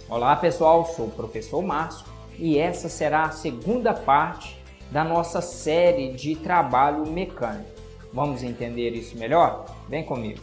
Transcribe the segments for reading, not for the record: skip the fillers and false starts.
Olá pessoal, sou o professor Márcio e essa será a segunda parte da nossa série de trabalho mecânico. Vamos entender isso melhor? Vem comigo!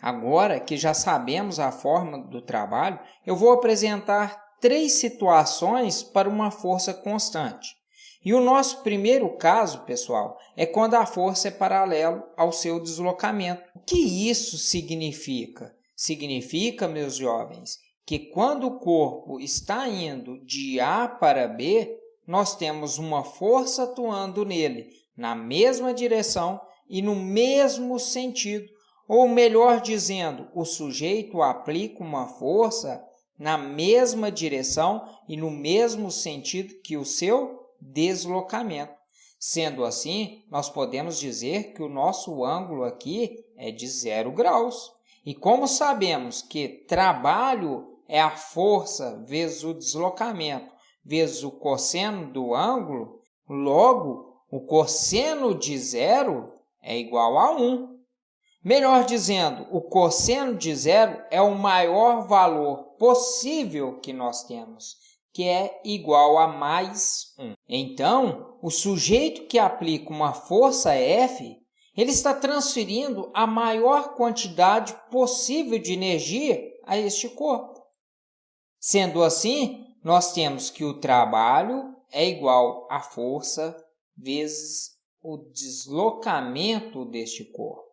Agora que já sabemos a forma do trabalho, eu vou apresentar três situações para uma força constante. E o nosso primeiro caso, pessoal, é quando a força é paralela ao seu deslocamento. O que isso significa? Significa, meus jovens, que quando o corpo está indo de A para B, nós temos uma força atuando nele na mesma direção e no mesmo sentido. Ou melhor dizendo, o sujeito aplica uma força na mesma direção e no mesmo sentido que o seu deslocamento. Sendo assim, nós podemos dizer que o nosso ângulo aqui é de 0 graus. E como sabemos que trabalho é a força vezes o deslocamento vezes o cosseno do ângulo, logo, o cosseno de 0 é igual a 1. Melhor dizendo, o cosseno de 0 é o maior valor possível que nós temos, que é igual a mais 1. Então, o sujeito que aplica uma força F, ele está transferindo a maior quantidade possível de energia a este corpo. Sendo assim, nós temos que o trabalho é igual à força vezes o deslocamento deste corpo.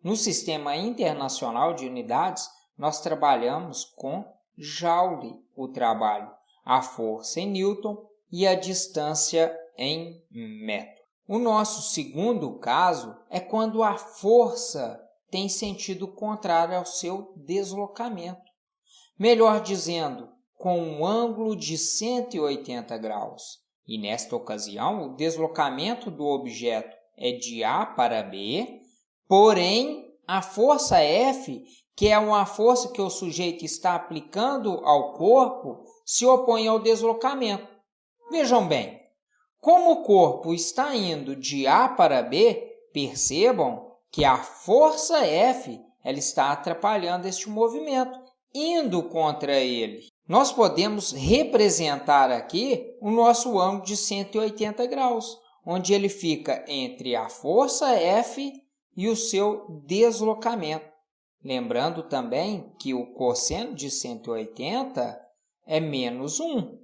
No Sistema Internacional de Unidades, nós trabalhamos com Joule o trabalho, a força em Newton e a distância em metro. O nosso segundo caso é quando a força tem sentido contrário ao seu deslocamento. Melhor dizendo, com um ângulo de 180 graus. E nesta ocasião, o deslocamento do objeto é de A para B, porém, a força F, que é uma força que o sujeito está aplicando ao corpo, se opõe ao deslocamento. Vejam bem, como o corpo está indo de A para B, percebam que a força F ela está atrapalhando este movimento, indo contra ele. Nós podemos representar aqui o nosso ângulo de 180 graus, onde ele fica entre a força F e o seu deslocamento. Lembrando também que o cosseno de 180 é menos 1,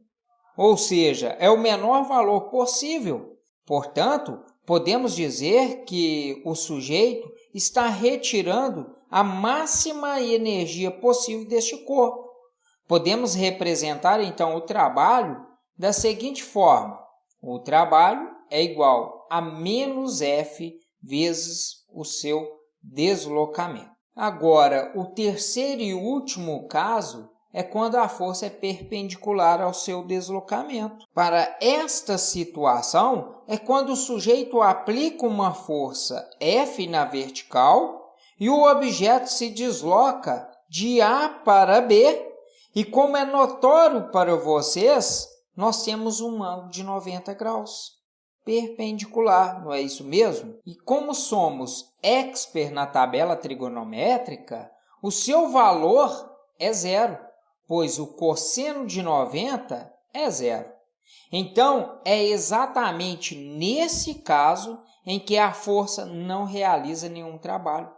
ou seja, é o menor valor possível. Portanto, podemos dizer que o sujeito está retirando a máxima energia possível deste corpo. Podemos representar, então, o trabalho da seguinte forma. O trabalho é igual a menos F vezes o seu deslocamento. Agora, o terceiro e último caso é quando a força é perpendicular ao seu deslocamento. Para esta situação, é quando o sujeito aplica uma força F na vertical e o objeto se desloca de A para B. E como é notório para vocês, nós temos um ângulo de 90 graus. Perpendicular, não é isso mesmo? E como somos expert na tabela trigonométrica, o seu valor é 0, pois o cosseno de 90 é 0. Então, é exatamente nesse caso em que a força não realiza nenhum trabalho.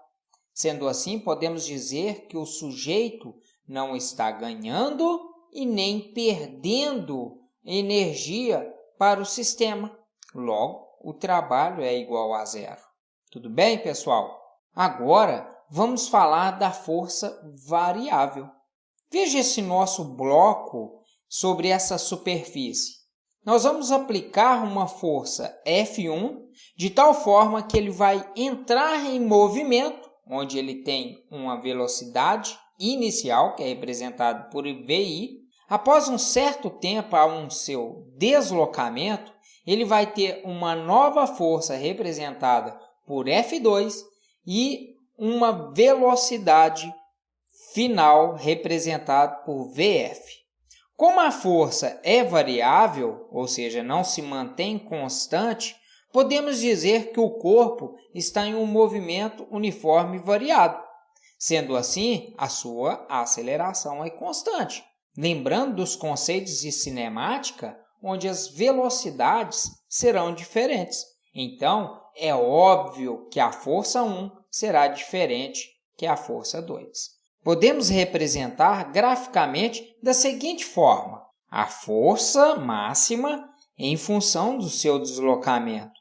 Sendo assim, podemos dizer que o sujeito não está ganhando e nem perdendo energia para o sistema. Logo, o trabalho é igual a 0. Tudo bem, pessoal? Agora, vamos falar da força variável. Veja esse nosso bloco sobre essa superfície. Nós vamos aplicar uma força F1 de tal forma que ele vai entrar em movimento, onde ele tem uma velocidade inicial, que é representado por VI. Após um certo tempo, a seu deslocamento, ele vai ter uma nova força representada por F2 e uma velocidade final representada por VF. Como a força é variável, ou seja, não se mantém constante, podemos dizer que o corpo está em um movimento uniforme variado. Sendo assim, a sua aceleração é constante. Lembrando dos conceitos de cinemática, onde as velocidades serão diferentes. Então, é óbvio que a força 1 será diferente que a força 2. Podemos representar graficamente da seguinte forma: a força máxima em função do seu deslocamento.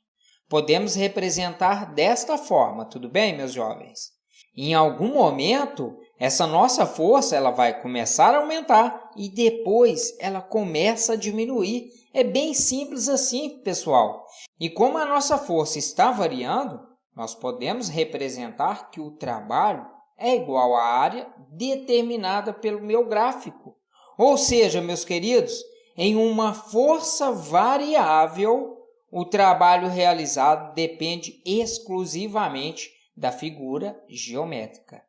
Podemos representar desta forma, tudo bem, meus jovens? Em algum momento, essa nossa força ela vai começar a aumentar e depois ela começa a diminuir. É bem simples assim, pessoal. E como a nossa força está variando, nós podemos representar que o trabalho é igual à área determinada pelo meu gráfico. Ou seja, meus queridos, em uma força variável, o trabalho realizado depende exclusivamente da figura geométrica.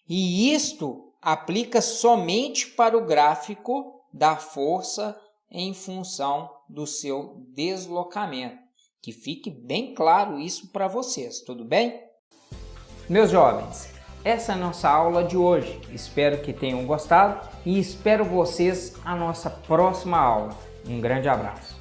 E isto aplica somente para o gráfico da força em função do seu deslocamento. Que fique bem claro isso para vocês, tudo bem? Meus jovens, essa é a nossa aula de hoje. Espero que tenham gostado e espero vocês na nossa próxima aula. Um grande abraço.